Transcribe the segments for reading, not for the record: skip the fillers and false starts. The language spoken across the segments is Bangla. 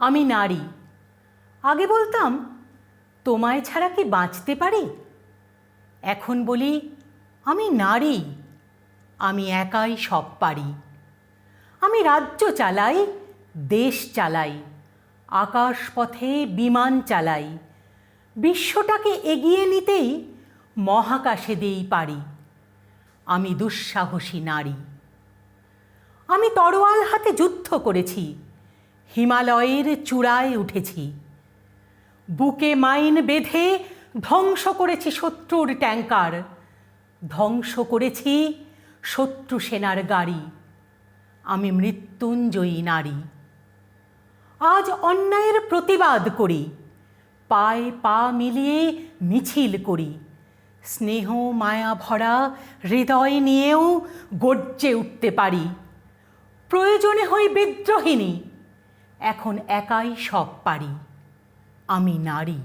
আমি নারী। আগে বলতাম তোমায় ছাড়া কি বাঁচতে পারি। এখন বলি আমি নারী, আমি একাই সব পারি। আমি রাজ্য চালাই, দেশ চালাই, আকাশপথে বিমান চালাই, বিশ্বটাকে এগিয়ে নিতেই মহাকাশে দেই পারি। আমি দুঃসাহসী নারী। আমি তরোয়াল হাতে যুদ্ধ করেছি, হিমালয়ের চূড়ায় উঠেছি, বুকে মাইন বেঁধে ধ্বংস করেছি শত্রুর ট্যাঙ্কার, ধ্বংস করেছি শত্রু সেনার গাড়ি। আমি মৃত্যুঞ্জয়ী নারী। আজ অন্যায়ের প্রতিবাদ করি, পায়ে পা মিলিয়ে মিছিল করি, স্নেহ মায়া ভরা হৃদয় নিয়েও গর্জে উঠতে পারি। প্রয়োজনে হই বিদ্রোহিণী, এখন একাই সব পারি। আমি নারী।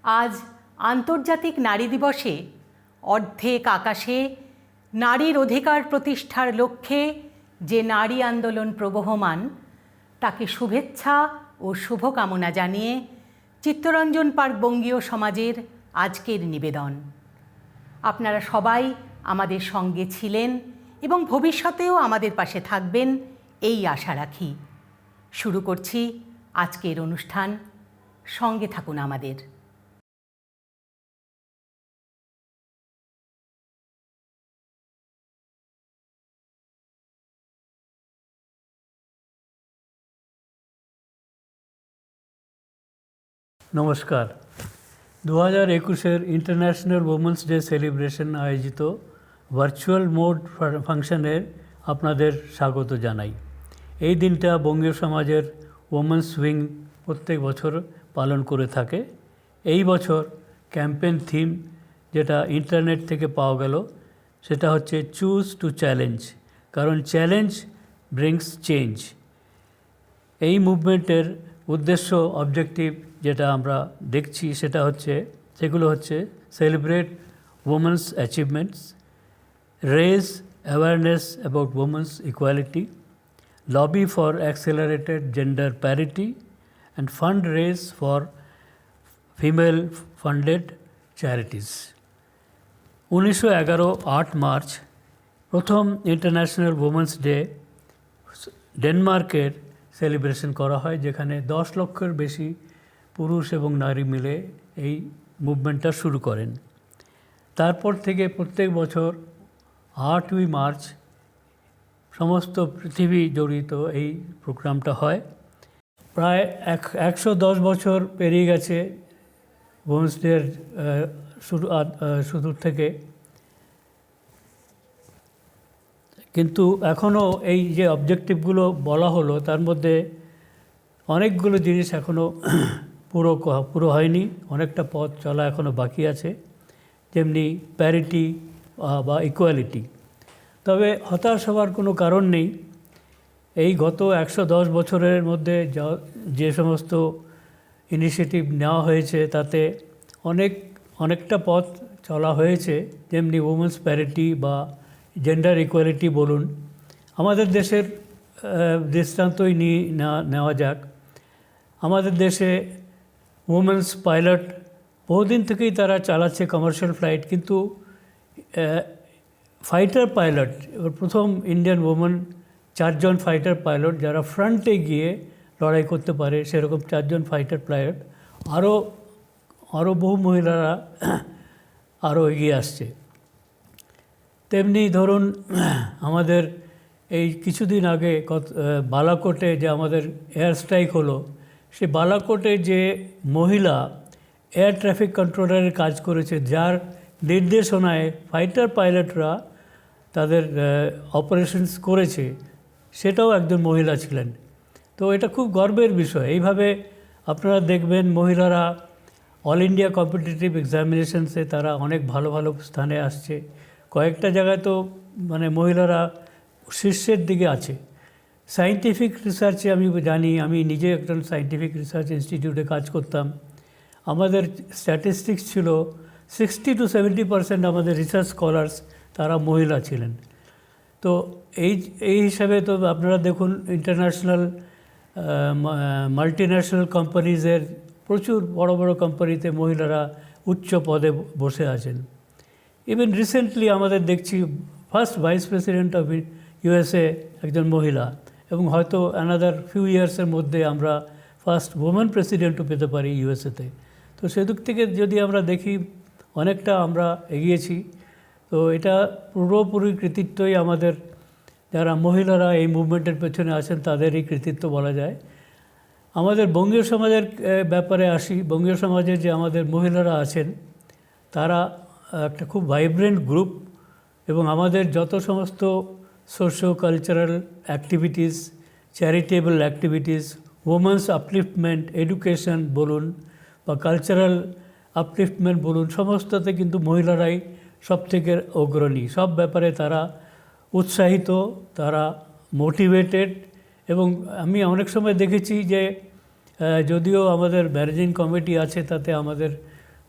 আজ আন্তর্জাতিক নারী দিবসে অর্ধেক আকাশে নারীর অধিকার প্রতিষ্ঠার লক্ষ্যে যে নারী আন্দোলন প্রবহমান, তাকে শুভেচ্ছা ও শুভকামনা জানিয়ে চিত্তরঞ্জন পার্ক বঙ্গীয় সমাজের আজকের নিবেদন। আপনারা সবাই আমাদের সঙ্গে ছিলেন এবং ভবিষ্যতেও আমাদের পাশে থাকবেন এই আশা রাখি। শুরু করছি আজকের অনুষ্ঠান। সঙ্গে থাকুন আমাদের। নমস্কার। 2021-এর ইন্টারন্যাশনাল উমেন্স ডে সেলিব্রেশন আয়োজিত ভার্চুয়াল মোড ফাংশনের আপনাদের স্বাগত জানাই। এই দিনটা বঙ্গীয় সমাজের ওমেন্স উইং প্রত্যেক বছর পালন করে থাকে। এই বছর ক্যাম্পেইন থিম, যেটা ইন্টারনেট থেকে পাওয়া গেল, সেটা হচ্ছে চুজ টু চ্যালেঞ্জ, কারণ চ্যালেঞ্জ ব্রিংস চেঞ্জ। এই মুভমেন্টের উদ্দেশ্য, অবজেক্টিভ যেটা আমরা দেখছি সেগুলো হচ্ছে celebrate women's achievements, raise awareness about women's equality, lobby for accelerated gender parity and fund raise for female funded charities. 1911 8 March প্রথম ইন্টারন্যাশনাল ওমেন্স ডে ডেনমার্কের সেলিব্রেশন করা হয়, যেখানে 10 লক্ষের বেশি পুরুষ এবং নারী মিলে এই মুভমেন্টটা শুরু করেন। তারপর থেকে প্রত্যেক বছর 8ই মার্চ সমস্ত পৃথিবী জড়িত এই প্রোগ্রামটা হয়। প্রায় 110 বছর পেরিয়ে গেছে ওমেন্স ডের শুরু থেকে, কিন্তু এখনও এই যে অবজেক্টিভগুলো বলা হলো তার মধ্যে অনেকগুলো জিনিস এখনও পুরো হয়নি, অনেকটা পথ চলা এখনও বাকি আছে, যেমনি প্যারিটি বা ইকুয়ালিটি। তবে হতাশ হওয়ার কোনো কারণ নেই। এই গত 110 বছরের মধ্যে যে সমস্ত ইনিশিয়েটিভ নেওয়া হয়েছে তাতে অনেকটা পথ চলা হয়েছে। যেমনি ওমেন্স প্যারিটি বা জেন্ডার ইকুয়ালিটি বলুন, আমাদের দেশের দৃষ্টান্তই নেওয়া যাক। আমাদের দেশে ওমেন্স পাইলট বহুদিন থেকেই তারা চালাচ্ছে কমার্শিয়াল ফ্লাইট, কিন্তু ফাইটার পাইলট, এবার প্রথম ইন্ডিয়ান ওমেন 4 জন ফাইটার পাইলট যারা ফ্রন্টে গিয়ে লড়াই করতে পারে, সেরকম 4 জন ফাইটার পাইলট। আরও বহু মহিলারা আরও এগিয়ে আসছে। তেমনি ধরুন, আমাদের এই কিছুদিন আগে বালাকোটে যে আমাদের এয়ার স্ট্রাইক হলো, সে বালাকোটে যে মহিলা এয়ার ট্রাফিক কন্ট্রোলারের কাজ করেছে, যার নির্দেশনায় ফাইটার পাইলটরা তাদের অপারেশনস করেছে, সেটাও একজন মহিলা ছিলেন। তো এটা খুব গর্বের বিষয়। এইভাবে আপনারা দেখবেন মহিলারা অল ইন্ডিয়া কম্পিটিটিভ এক্সামিনেশনসে তারা অনেক ভালো ভালো স্থানে আসছে। কয়েকটা জায়গায় তো মহিলারা শীর্ষের দিকে আছে। সায়েন্টিফিক রিসার্চে আমি জানি, আমি নিজে একজন সায়েন্টিফিক রিসার্চ ইনস্টিটিউটে কাজ করতাম। আমাদের স্ট্যাটিস্টিক্স ছিল 60 to 70% আমাদের রিসার্চ স্কলার্স তারা মহিলা ছিলেন। তো এই হিসাবে তো আপনারা দেখুন, ইন্টারন্যাশনাল মাল্টিন্যাশনাল কোম্পানিজের প্রচুর বড় বড় কোম্পানিতে মহিলারা উচ্চ পদে বসে আছেন। ইভেন রিসেন্টলি আমাদের দেখছি first vice president of USA একজন মহিলা, এবং হয়তো অ্যানাদার ফিউ ইয়ার্সের মধ্যে আমরা ফার্স্ট ওমেন প্রেসিডেন্টও পেতে পারি ইউএসএতে। তো সেদিক থেকে যদি আমরা দেখি অনেকটা আমরা এগিয়েছি। তো এটা পুরোপুরি কৃতিত্বই আমাদের যারা মহিলারা এই মুভমেন্টের পেছনে আছেন তাদেরই কৃতিত্ব বলা যায়। আমাদের বঙ্গীয় সমাজের ব্যাপারে আসি। বঙ্গীয় সমাজে যে আমাদের মহিলারা আছেন তারা একটা খুব ভাইব্রেন্ট গ্রুপ, এবং আমাদের যত সমস্ত socio cultural activities, charitable activities, women's আপলিফটমেন্ট, education বলুন বা কালচারাল আপলিফটমেন্ট বলুন, সমস্ততে কিন্তু মহিলারাই সবথেকে অগ্রণী। সব ব্যাপারে তারা উৎসাহিত, তারা মোটিভেটেড। এবং আমি অনেক সময় দেখেছি যে যদিও আমাদের ম্যানেজিং কমিটি আছে তাতে আমাদের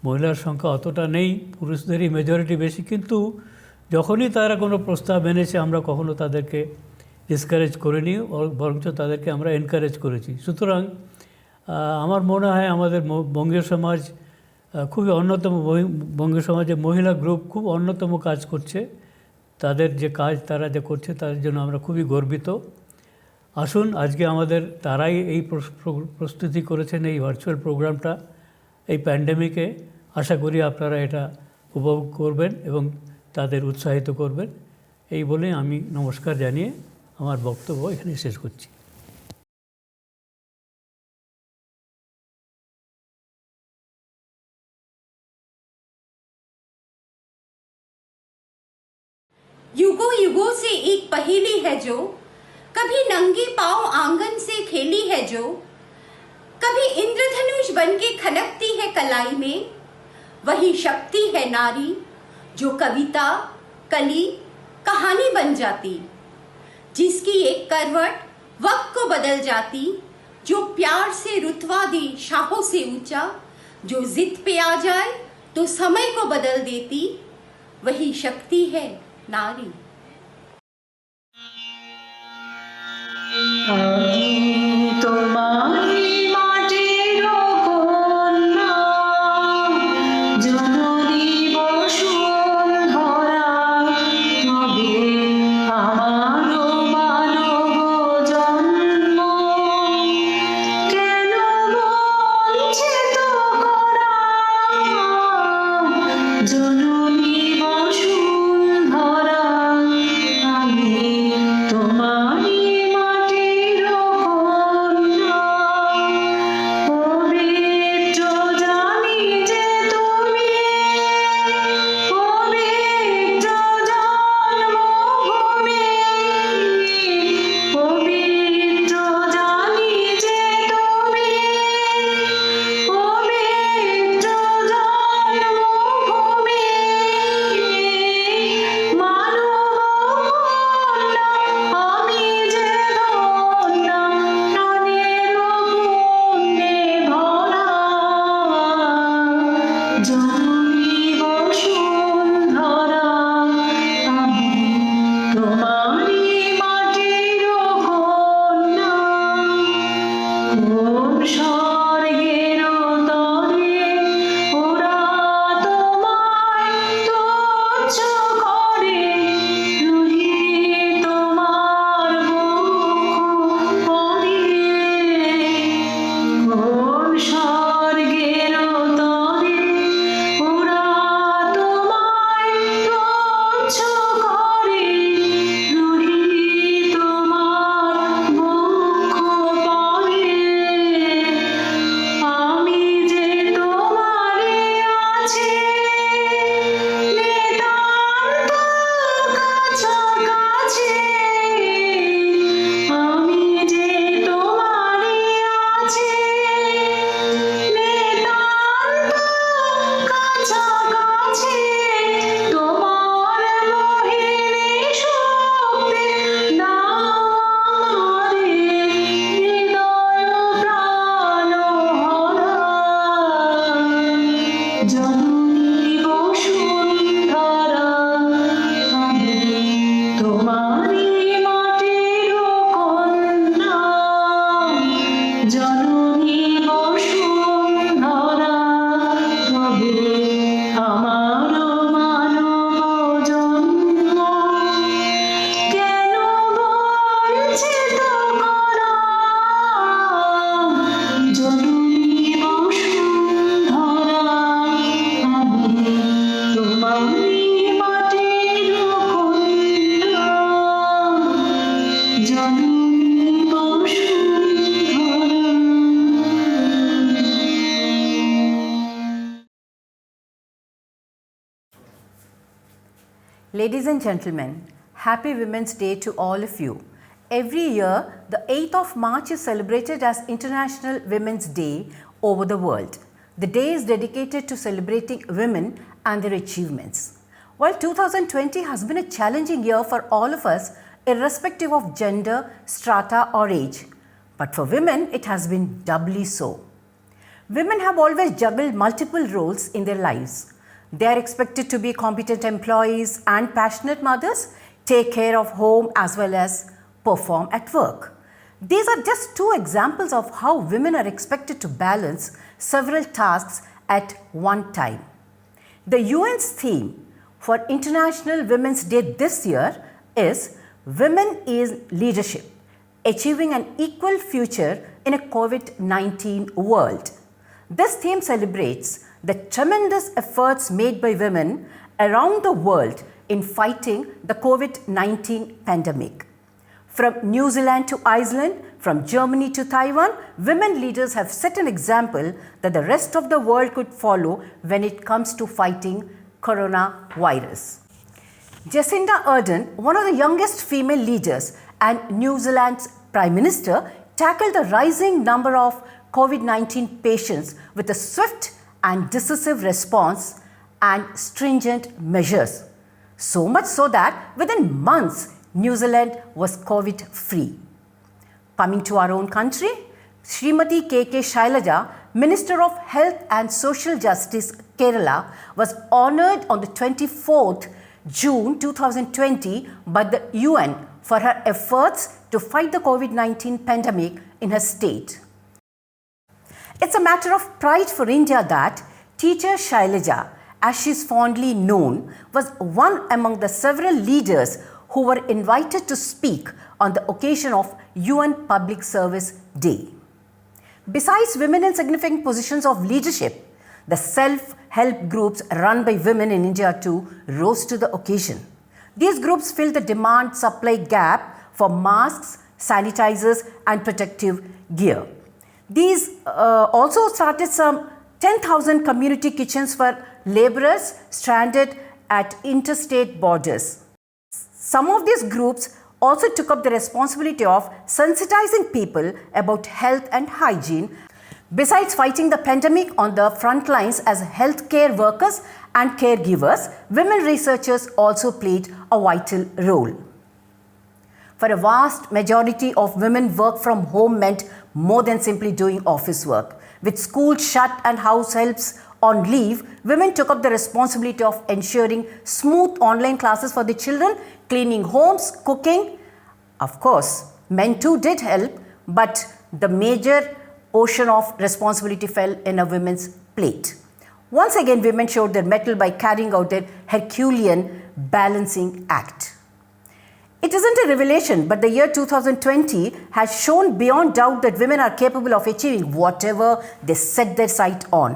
মহিলার সংখ্যা অতটা নেই, পুরুষদেরই মেজরিটি বেশি, কিন্তু যখনই তারা কোনো প্রস্তাব এনেছে আমরা কখনো তাদেরকে ডিসকারেজ করিনি, বরঞ্চ তাদেরকে আমরা এনকারেজ করেছি। সুতরাং আমার মনে হয় আমাদের বঙ্গীয় সমাজ খুবই অন্যতম, বঙ্গীয় সমাজের মহিলা গ্রুপ খুব অন্যতম কাজ করছে। তাদের যে কাজ তারা যে করছে তাদের জন্য আমরা খুবই গর্বিত। আসুন, আজকে আমাদের তারাই এই প্রস্তুতি করেছেন এই ভার্চুয়াল প্রোগ্রামটা এই প্যান্ডেমিকে। আশা করি আপনারা এটা উপভোগ করবেন এবং তাদের উৎসাহিত করবেন। এই বলে আমি নমস্কার জানিয়ে আমার বক্তব্য এখানে শেষ করছি। युगों युगों से एक पहेली है जो कभी नंगे पांव आंगन से खेली है, जो कभी इंद्रधनुष बनके खनकती है कलाई में। वही शक्ति है नारी जो कविता, कली, कहानी बन जाती, जिसकी एक करवट वक्त को बदल जाती, जो प्यार से रुतवा दी शाहों से ऊंचा, जो जिद पे आ जाए तो समय को बदल देती। वही शक्ति है नारी। তোমারি মাটির কন্যা, জননী বসুন্ধরা, তবে আমারও মানব জন্ম কেন বঞ্চিত করা। জননী বসুন্ধরা, আমি তোমারি মাটির Ladies and gentlemen, happy Women's Day to all of you. Every year, the 8th of March is celebrated as International Women's Day over the world. The day is dedicated to celebrating women and their achievements. While 2020 has been a challenging year for all of us, irrespective of gender, strata, or age, but for women, it has been doubly so. Women have always juggled multiple roles in their lives. They are expected to be competent employees and passionate mothers, take care of home as well as perform at work. These are just two examples of how women are expected to balance several tasks at one time. The UN's theme for International Women's Day this year is Women in Leadership, Achieving an Equal Future in a COVID-19 World. This theme celebrates the tremendous efforts made by women around the world in fighting the COVID-19 pandemic. From New Zealand to Iceland, from Germany to Taiwan, women leaders have set an example that the rest of the world could follow when it comes to fighting coronavirus. Jacinda Ardern, one of the youngest female leaders and New Zealand's Prime Minister, tackled the rising number of COVID-19 patients with a swift and decisive response and stringent measures. So much so that within months, New Zealand was COVID-free. Coming to our own country, Srimati K.K. Shailaja, Minister of Health and Social Justice, Kerala, was honoured on the 24th June 2020 by the UN for her efforts to fight the COVID-19 pandemic in her state. It's a matter of pride for India that Teacher Shailaja, as she is fondly known, was one among the several leaders who were invited to speak on the occasion of UN Public Service Day. Besides women in significant positions of leadership, the self-help groups run by women in India too rose to the occasion. These groups filled the demand-supply gap for masks, sanitizers, and protective gear. These also started some 10,000 community kitchens for laborers stranded at interstate borders. Some of these groups also took up the responsibility of sensitizing people about health and hygiene. Besides fighting the pandemic on the front lines as healthcare workers and caregivers, women researchers also played a vital role. For a vast majority of women, work from home meant more than simply doing office work. With schools shut and house helps on leave, women took up the responsibility of ensuring smooth online classes for the children, cleaning homes, cooking. Of course, men too did help, but the major portion of responsibility fell in a women's plate. Once again, women showed their mettle by carrying out their Herculean balancing act. It isn't a revelation, but the year 2020 has shown beyond doubt that women are capable of achieving whatever they set their sight on.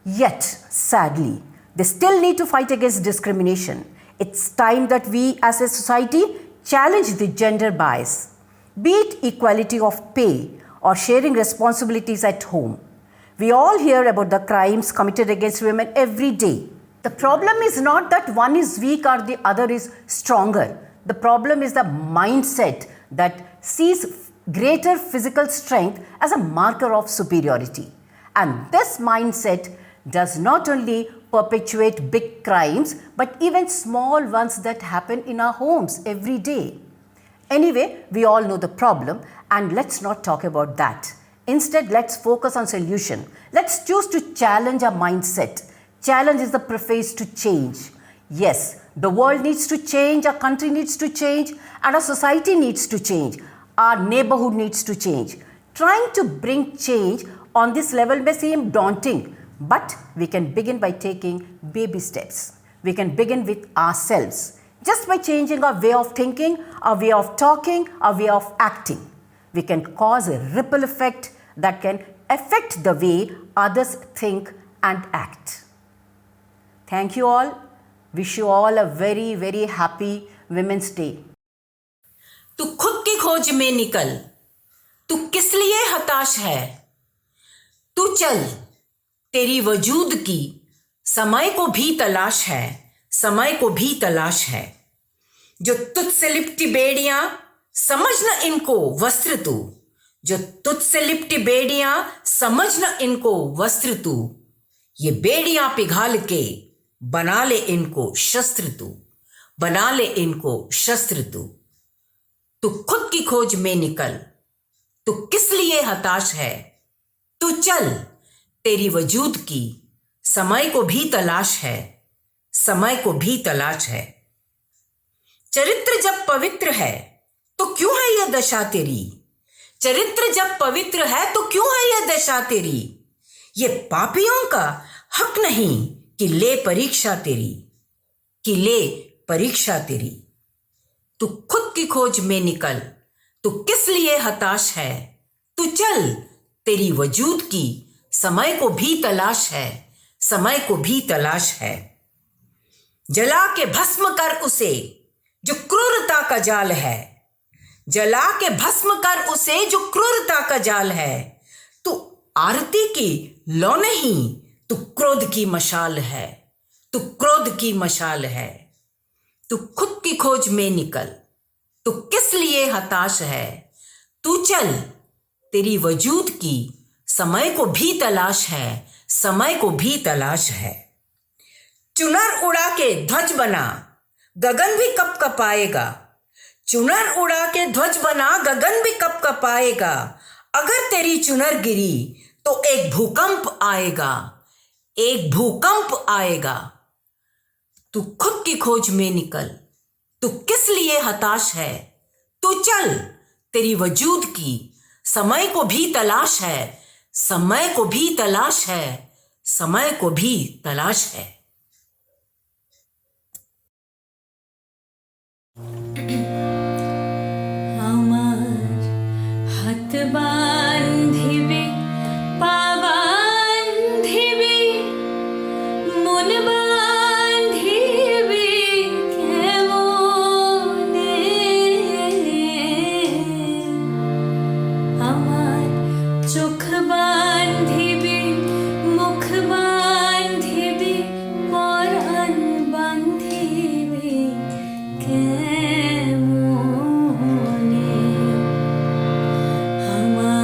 Yet, sadly, they still need to fight against discrimination. It's time that we as a society challenge the gender bias, be it equality of pay or sharing responsibilities at home. We all hear about the crimes committed against women every day. The problem is not that one is weak or the other is stronger. The problem is the mindset that sees greater physical strength as a marker of superiority. And this mindset does not only perpetuate big crimes, but even small ones that happen in our homes every day. Anyway, we all know the problem, and let's not talk about that. Instead, let's focus on solution. Let's choose to challenge our mindset. Challenge is the preface to change. Yes, the world needs to change, our country needs to change, and our society needs to change. Our neighborhood needs to change. Trying to bring change on this level may seem daunting, but we can begin by taking baby steps. We can begin with ourselves, just by changing our way of thinking, our way of talking, our way of acting. We can cause a ripple effect that can affect the way others think and act. Thank you all. Wish you all a very, very happy Women's Day. तू खुद की खोज में निकल, तू किस लिए हताश है? तू चल, तेरी वजूद की समय को भी तलाश है, समय को भी तलाश है। जो तुझसे लिपटी बेड़ियां समझ न इनको वस्त्र तू, जो तुझसे लिपटी बेड़ियां समझ न इनको वस्त्र तू, ये बेड़ियां पिघाल के बना ले इनको शस्त्र तू, बना ले इनको शस्त्र तू। तू खुद की खोज में निकल, तू किस लिए हताश है, तू चल तेरी वजूद की समय को भी तलाश है, समय को भी तलाश है। चरित्र जब पवित्र है तो क्यों है यह दशा तेरी, चरित्र जब पवित्र है तो क्यों है यह दशा तेरी। ये पापियों का हक नहीं कि ले परीक्षा तेरी, कि ले परीक्षा तेरी। तू खुद की खोज में निकल, तू किस लिए हताश है, तू चल तेरी वजूद की समय को भी तलाश है, समय को भी तलाश है। जला के भस्म कर उसे जो क्रूरता का जाल है, जला के भस्म कर उसे जो क्रूरता का जाल है। तू आरती की लौ नहीं, तू क्रोध की मशाल है, तू क्रोध की मशाल है। तू खुद की खोज में निकल, तू किस लिए हताश है, तू चल तेरी वजूद की समय को भी तलाश है, समय को भी तलाश है। चुनर उड़ा के ध्वज बना गगन भी कप कपाएगा, चुनर उड़ा के ध्वज बना गगन भी कप कपाएगा। अगर तेरी चुनर गिरी तो एक भूकंप आएगा, एक भूकंप आएगा। तू खुद की खोज में निकल, तू किस लिए हताश है, तू चल तेरी वजूद की समय को भी तलाश है, समय को भी तलाश है, समय को भी तलाश है। আমার হাত বান্ধিবে পা বান্ধিবে মন বান্ধিবে কেমনে আমার চোখ বান্ধিবে মুখ বান্ধিবে পরাণ বান্ধিবে কেমনে আমার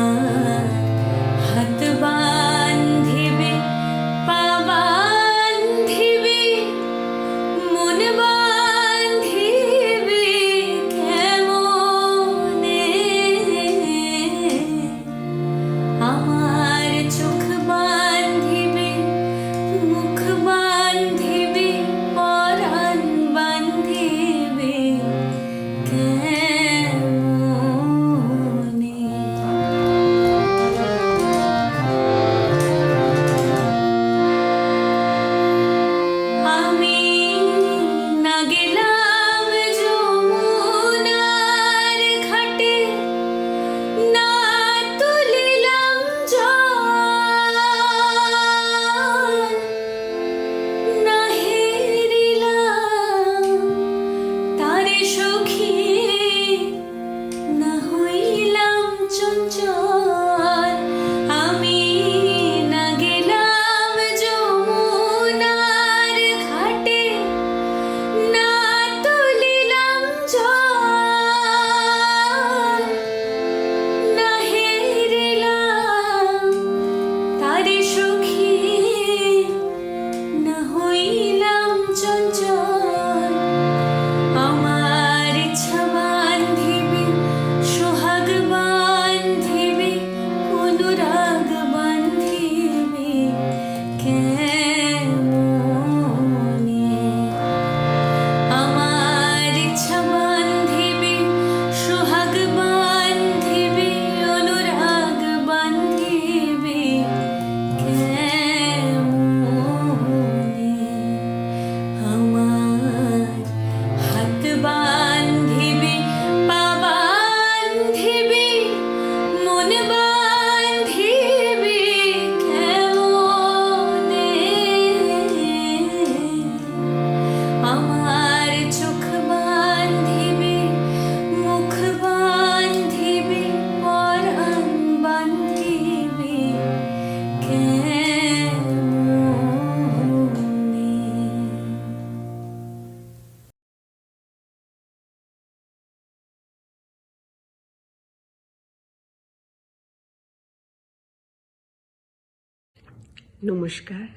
Namaskar.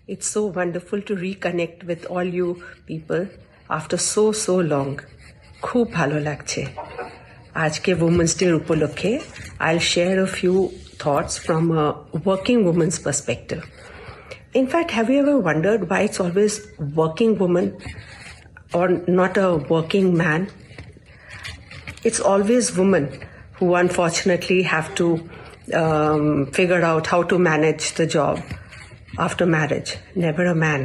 It's so wonderful to reconnect with all you people after so long. খুব ভালো লাগছে আজকে Women's Day উপলক্ষে I'll share a few thoughts from a working woman's perspective. In fact, have you ever wondered why it's always working woman or not a working man? It's always women who unfortunately have to figure out how to manage the job after marriage, never a man.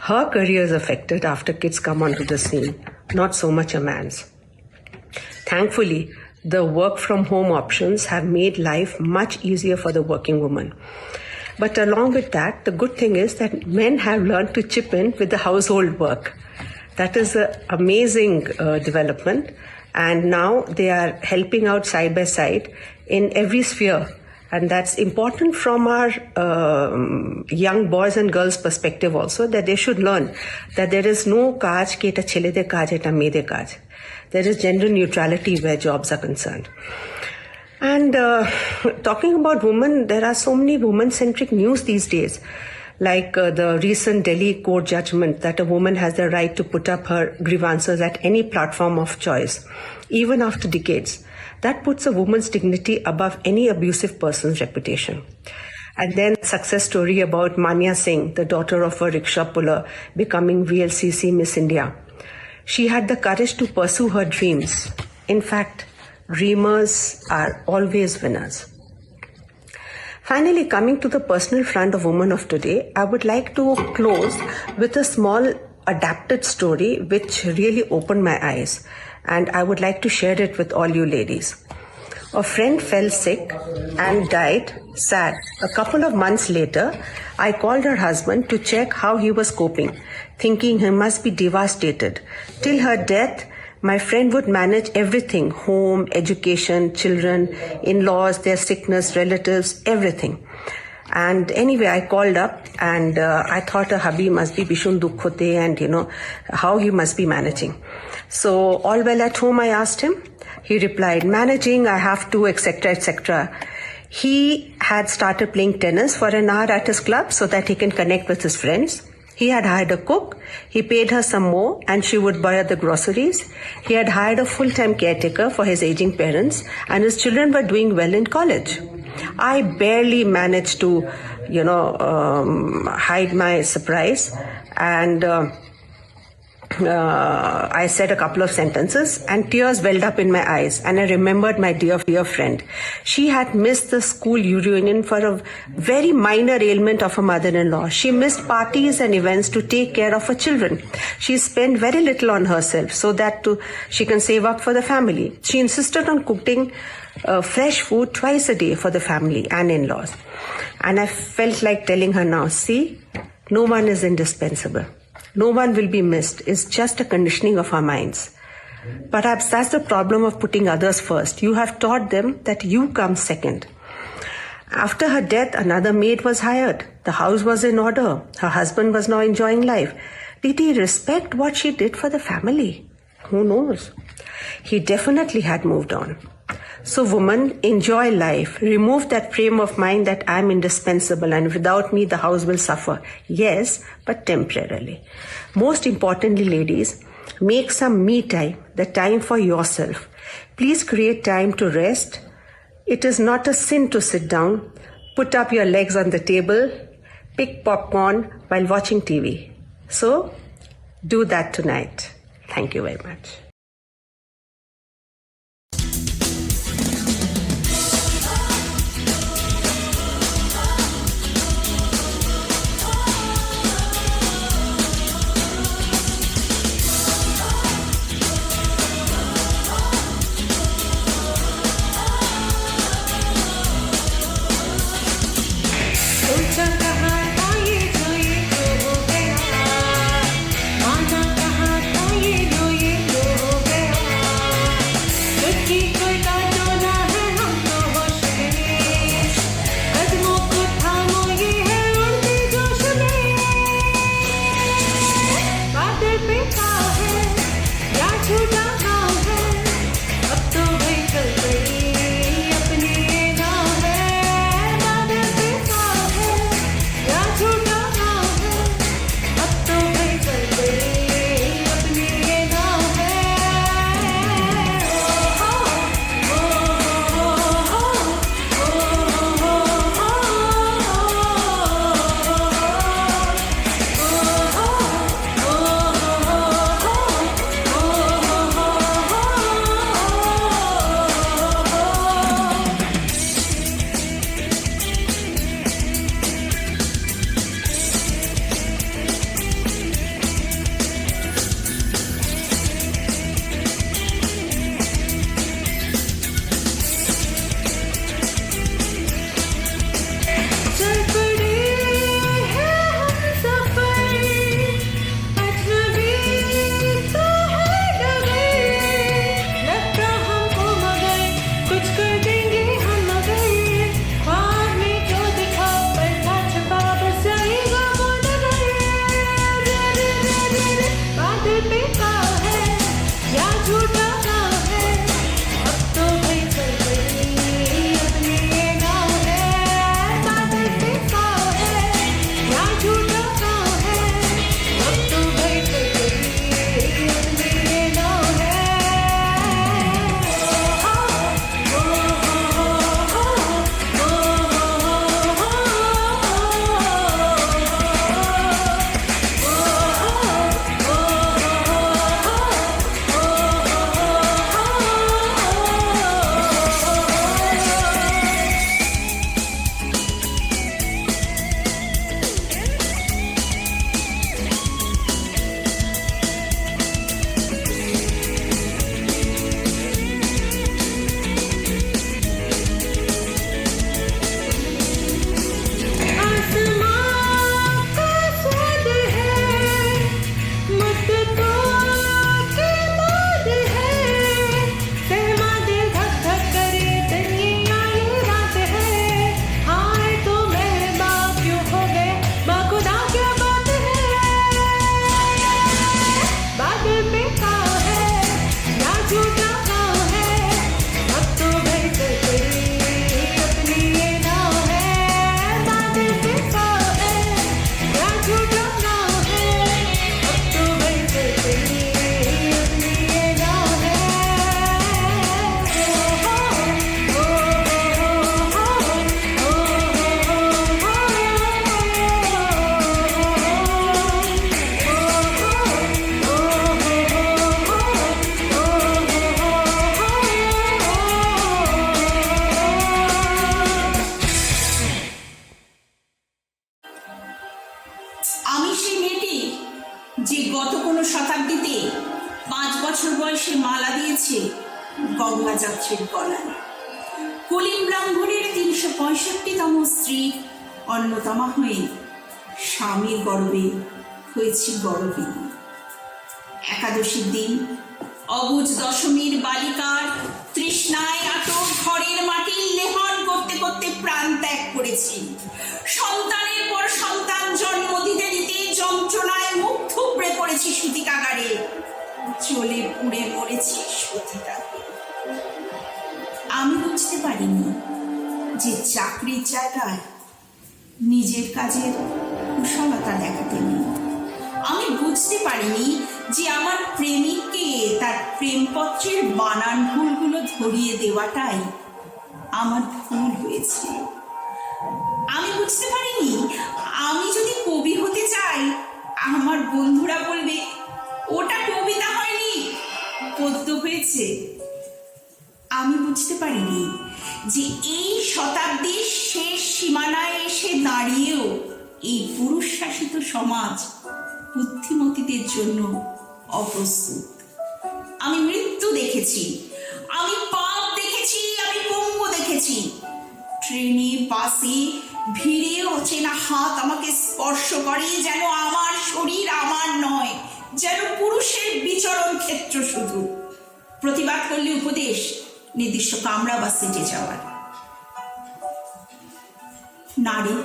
Her career is affected after kids come onto the scene, not so much a man's. Thankfully, the work from home options have made life much easier for the working woman. But along with that, the good thing is that men have learned to chip in with the household work. That is an amazing development. And now they are helping out side by side in every sphere. And that's important from our young boys and girls perspective also, that they should learn that there is no kaj ki eta chelede kaj, eta mede kaj. There is gender neutrality where jobs are concerned. And talking about women, there are so many women-centric news these days. Like the recent Delhi court judgment that a woman has the right to put up her grievances at any platform of choice, even after decades. That puts a woman's dignity above any abusive person's reputation. And then success story about Manya Singh, the daughter of a rickshaw puller, becoming VLCC Miss India. She had the courage to pursue her dreams. In fact, dreamers are always winners. Finally, coming to the personal front of women of today, I would like to close with a small adapted story which really opened my eyes, and I would like to share it with all you ladies. A friend fell sick and died sad. A couple of months later, I called her husband to check how he was coping, thinking he must be devastated. Till her death, my friend would manage everything: home, education, children, in-laws, their sickness, relatives, everything. And anyway, I called up and I thought a hubby must be bishun dukhote and how he must be managing. So all well at home, I asked him. He replied, managing, I have to, etc., etc. He had started playing tennis for an hour at his club so that he can connect with his friends. He had hired a cook, he paid her some more and she would buy the groceries. He had hired a full-time caretaker for his aging parents and his children were doing well in college. I barely managed to, hide my surprise and I said a couple of sentences and tears welled up in my eyes and I remembered my dear friend. She had missed the school reunion for a very minor ailment of her mother-in-law. She missed parties and events to take care of her children. She spent very little on herself so that she can save up for the family. She insisted on cooking fresh food twice a day for the family and in-laws. And I felt like telling her now, see, no one is indispensable. No one will be missed. It's just a conditioning of our minds. Perhaps that's the problem of putting others first. You have taught them that you come second. After her death, another maid was hired. The house was in order. Her husband was now enjoying life. Did he respect what she did for the family? Who knows? He definitely had moved on. So woman, enjoy life. Remove that frame of mind that I'm indispensable and without me the house will suffer. Yes, but temporarily. Most importantly, ladies, make some me time, the time for yourself. Please create time to rest. It is not a sin to sit down, put up your legs on the table, pick popcorn while watching TV. So, do that tonight. Thank you very much. শতাব্দীতে 5 বছর বয়সে মালা দিয়েছে গঙ্গা যাত্রীর গলায়। কলিম ব্রাহ্মণের 365তম স্ত্রী অন্যতমা হয়ে স্বামীর গর্বে হয়েছি গর্বিণী। একাদশীর দিন অবুজ দশমীর বালিকার তৃষ্ণায় আটক ঘরের মাটি লেহন করতে করতে প্রাণ ত্যাগ করেছি। সন্তানের পর সন্তান জন্ম দিতে দিতে যন্ত্রণায় মুখ থুবড়ে পড়েছি সূতিকাগারে, চলে পুড়ে মরেছি সতীটাকে। আমি বুঝতে পারিনি যে চাকরির জায়গায় নিজের কাজের কুশলতা দেখাতে নেই। আমি বুঝতে পারিনি যে আমার প্রেমিককে তার প্রেমপত্রের বানান ভুলগুলো ধরিয়ে দেওয়াটাই আমার ভুল হয়েছে। আমি বুঝতে পারিনি আমি যদি কবি হতে চাই, আমার বন্ধুরা বলবে ওটা কবিতা হয়নি, পদ্য হয়েছে। আমি বুঝতে পারিনি যে এই শতাব্দীর শেষ সীমানায় এসে দাঁড়িয়েও এই পুরুষ শাসিত সমাজ বুদ্ধিমতীদের জন্য অপ্রস্তুত। আমি মৃত্যু দেখেছি, আমি পাপ দেখেছি, আমি পঙ্গু দেখেছি। ট্রেনে বাসে ভিড়ে অচেনা হাত আমাকে স্পর্শ করে, যেন আমার শরীর আমার নয়, যেন পুরুষের বিচরণ ক্ষেত্র শুধু। প্রতিবাদ করলে উপদেশ নির্দিষ্ট কামরা বা সিটে যাওয়ার। নারী,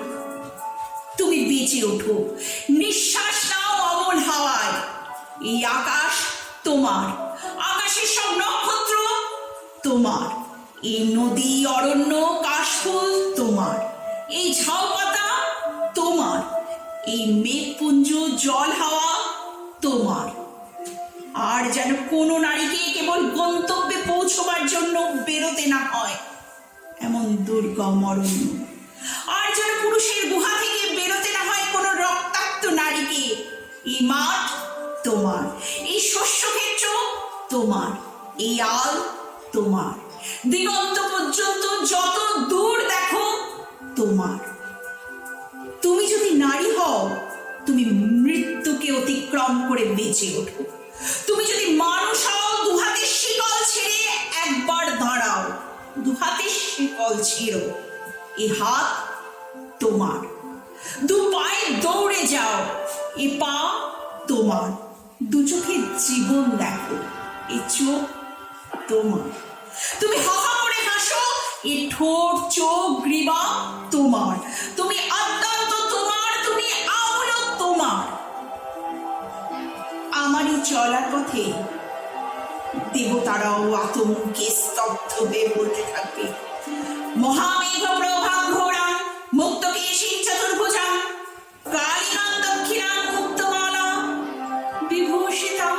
তুমি বেঁচে ওঠো, নিঃশ্বাস নাও অমল হাওয়ায়। এই আকাশ তোমার, আকাশের সব নক্ষত্র তোমার, এই নদী অরণ্য কাশফুল তোমার, এই ঝাউ পাতা তোমার, এই মেঘপুঞ্জ জল হাওয়া তোমার। আর যেন কোনো নারীকে কেবল গন্তব্যে পৌঁছবার জন্য বেরোতে না হয় এমন দুর্গম অরণ্য। আর যেন পুরুষের গুহা থেকে বেরোতে না হয় কোনো রক্তাক্ত নারীকে। এই মাঠ তোমার, এই শস্যক্ষেত্র তোমার, এই আল তোমার, দিগন্ত পর্যন্ত যত দূর দেখো তোমার। তুমি যদি নারী হও, তুমি মৃত্যুকে অতিক্রম করে বেঁচে ওঠো। তুমি যদি মানুষ হও, দুহাতে শিকল ছেড়ে একবার দাঁড়াও, দুহাতে শিকল ছেড়ো। এ হাত তোমার, দু পায়ে দৌড়ে যাও। এ পা তোমার, দু চোখে জীবন দেখো। এ চোখ তোমার, তুমি হাহা করে হাসো। এ ঠোঁট চোখ গ্রীবা তোমার, তুমি অত্যন্ত তোমার, তুমি আমূল তোমার। আমারই চলার পথে দেবতারাও আতঙ্কে স্তব্ধ হয়ে বলতে থাকবে, মহামেঘ প্রভাং ঘোরাং মুক্তকেশী চতুর্ভুজাং কালিকাং দক্ষিণাং মুক্তমালা বিভূষিতাং।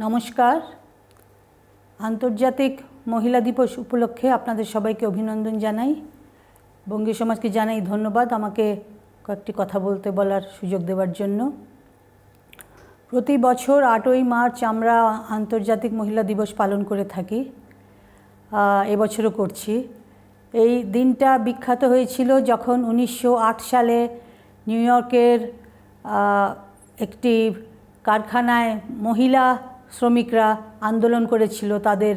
নমস্কার। আন্তর্জাতিক মহিলা দিবস উপলক্ষে আপনাদের সবাইকে অভিনন্দন জানাই। বঙ্গীয় সমাজকে জানাই ধন্যবাদ আমাকে কয়েকটি কথা বলতে বলার সুযোগ দেওয়ার জন্য। প্রতি বছর 8ই মার্চ আমরা আন্তর্জাতিক মহিলা দিবস পালন করে থাকি, এবছরও করছি। এই দিনটা বিখ্যাত হয়েছিল যখন 1908 সালে নিউ ইয়র্কের একটি কারখানায় মহিলা শ্রমিকরা আন্দোলন করেছিল তাদের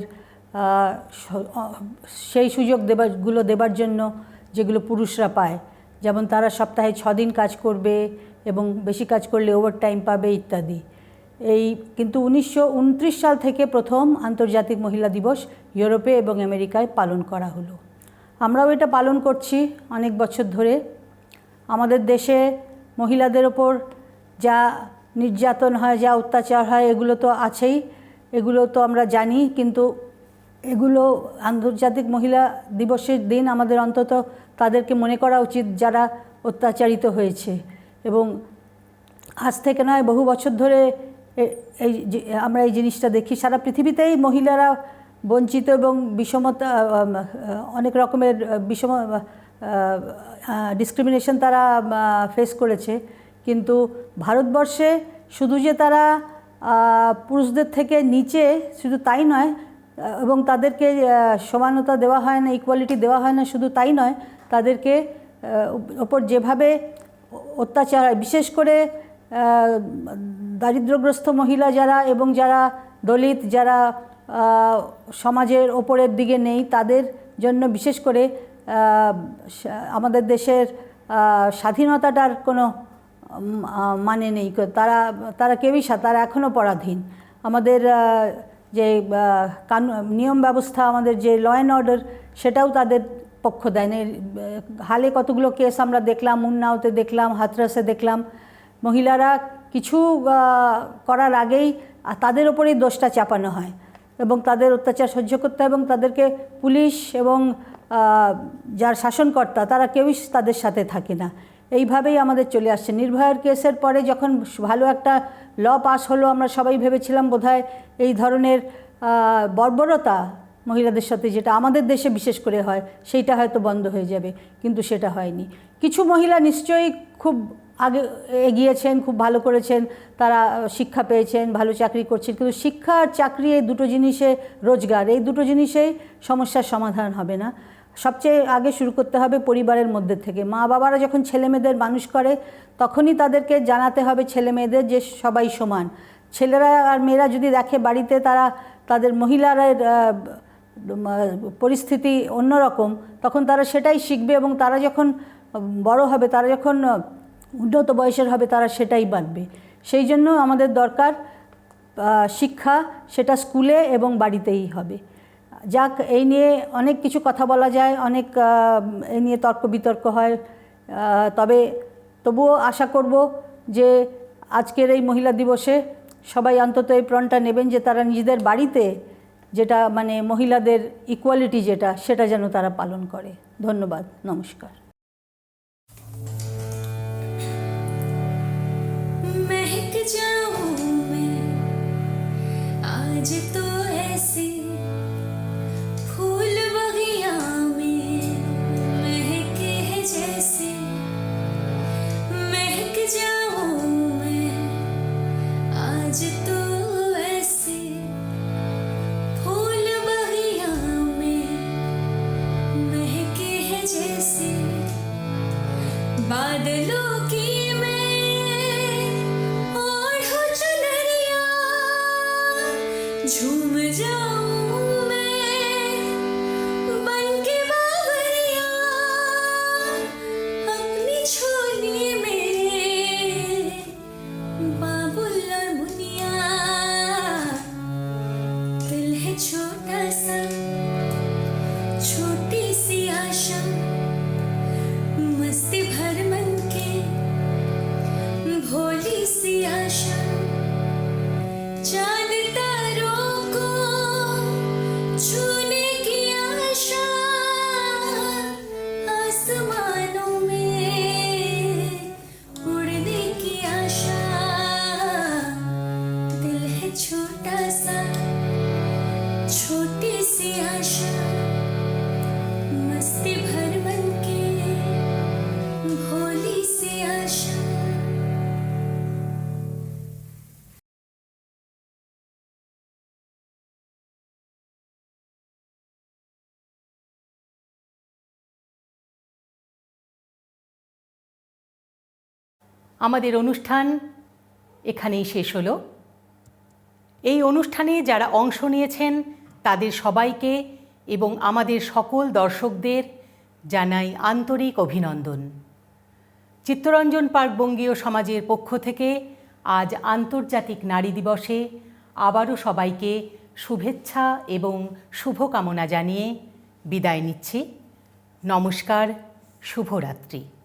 সেই সুযোগ দেবার জন্য যেগুলো পুরুষরা পায়, যেমন তারা সপ্তাহে 6 দিন কাজ করবে এবং বেশি কাজ করলে ওভারটাইম পাবে ইত্যাদি। কিন্তু 1929 সাল থেকে প্রথম আন্তর্জাতিক মহিলা দিবস ইউরোপে এবং আমেরিকায় পালন করা হলো। আমরাও এটা পালন করছি অনেক বছর ধরে। আমাদের দেশে মহিলাদের ওপর যা নির্যাতন হয়, যা অত্যাচার হয়, এগুলো তো আছেই, এগুলো তো আমরা জানি। কিন্তু এগুলো আন্তর্জাতিক মহিলা দিবসের দিন আমাদের অন্তত তাদেরকে মনে করা উচিত যারা অত্যাচারিত হয়েছে। এবং আজ থেকে নয়, বহু বছর ধরে আমরা এই জিনিসটা দেখি। সারা পৃথিবীতেই মহিলারা বঞ্চিত এবং বিষমতা, অনেক রকমের ডিসক্রিমিনেশন তারা ফেস করেছে। কিন্তু ভারতবর্ষে শুধু যে তারা পুরুষদের থেকে নিচে, শুধু তাই নয়, এবং তাদেরকে সমানতা দেওয়া হয় না, ইকুয়ালিটি দেওয়া হয় না, শুধু তাই নয়, তাদেরকে ওপর যেভাবে অত্যাচার হয়, বিশেষ করে দারিদ্র্যগ্রস্ত মহিলা যারা এবং যারা দলিত, যারা সমাজের ওপরের দিকে নেই, তাদের জন্য বিশেষ করে আমাদের দেশের স্বাধীনতাটার কোনো মানে নেই। তারা কেউই, তারা এখনও পরাধীন। আমাদের যে নিয়ম ব্যবস্থা, আমাদের যে ল অ্যান্ড অর্ডার, সেটাও তাদের পক্ষ দেয় না। হালে কতগুলো কেস আমরা দেখলাম, উন্নাওতে দেখলাম, হাথরাসে দেখলাম। মহিলারা কিছু করার আগেই তাদের ওপরেই দোষটা চাপানো হয় এবং তাদের অত্যাচার সহ্য করতে হয়, এবং তাদেরকে পুলিশ এবং যার শাসনকর্তা তারা কেউই তাদের সাথে থাকে না। এইভাবেই আমাদের চলে আসছে। নির্ভয়ার কেসের পরে যখন ভালো একটা ল পাস হলো, আমরা সবাই ভেবেছিলাম বোধহয় এই ধরনের বর্বরতা মহিলাদের সাথে, যেটা আমাদের দেশে বিশেষ করে হয়, সেইটা হয়তো বন্ধ হয়ে যাবে, কিন্তু সেটা হয়নি। কিছু মহিলা নিশ্চয়ই খুব আগে এগিয়েছেন, খুব ভালো করেছেন, তারা শিক্ষা পেয়েছেন, ভালো চাকরি করছেন। কিন্তু শিক্ষা আর চাকরি, এই দুটো জিনিসে, রোজগার, এই দুটো জিনিসেই সমস্যার সমাধান হবে না। সবচেয়ে আগে শুরু করতে হবে পরিবারের মধ্যে থেকে। মা বাবারা যখন ছেলে মেয়েদের মানুষ করে, তখনই তাদেরকে জানাতে হবে ছেলে মেয়েদের যে সবাই সমান। ছেলেরা আর মেয়েরা যদি দেখে বাড়িতে তাদের মহিলারা পরিস্থিতি অন্যরকম, তখন তারা সেটাই শিখবে, এবং তারা যখন বড় হবে, তারা যখন উন্নত বয়সের হবে, তারা সেটাই বাঁধবে। সেই জন্য আমাদের দরকার শিক্ষা, সেটা স্কুলে এবং বাড়িতেই হবে। যাক, এই নিয়ে অনেক কিছু কথা বলা যায়, অনেক এই নিয়ে তর্ক বিতর্ক হয়। তবুও আশা করব যে আজকের এই মহিলা দিবসে সবাই অন্তত এই প্রণটা নেবেন যে তারা নিজেদের বাড়িতে যেটা মানে মহিলাদের ইকুয়ালিটি যেটা, সেটা যেন তারা পালন করে। ধন্যবাদ, নমস্কার। महक जाऊं मैं आज तो ऐसे फूल बगिया में महके है जैसे, महक जाऊं मैं आज तो ऐसे फूल बगिया में महके है जैसे, बादलों की झूम जाऊं मैं बन के बावरिया, अपनी झोली में बाबुल और मुनिया। दिल है छोटा सा, छोटी सी आशा, मस्ती भर मन के আমাদের অনুষ্ঠান এখানেই শেষ হলো। এই অনুষ্ঠানে যারা অংশ নিয়েছেন তাদের সবাইকে এবং আমাদের সকল দর্শকদের জানাই আন্তরিক অভিনন্দন। চিত্তরঞ্জন পার্ক বঙ্গীয় সমাজের পক্ষ থেকে আজ আন্তর্জাতিক নারী দিবসে আবারও সবাইকে শুভেচ্ছা এবং শুভকামনা জানিয়ে বিদায় নিচ্ছি। নমস্কার, শুভরাত্রি।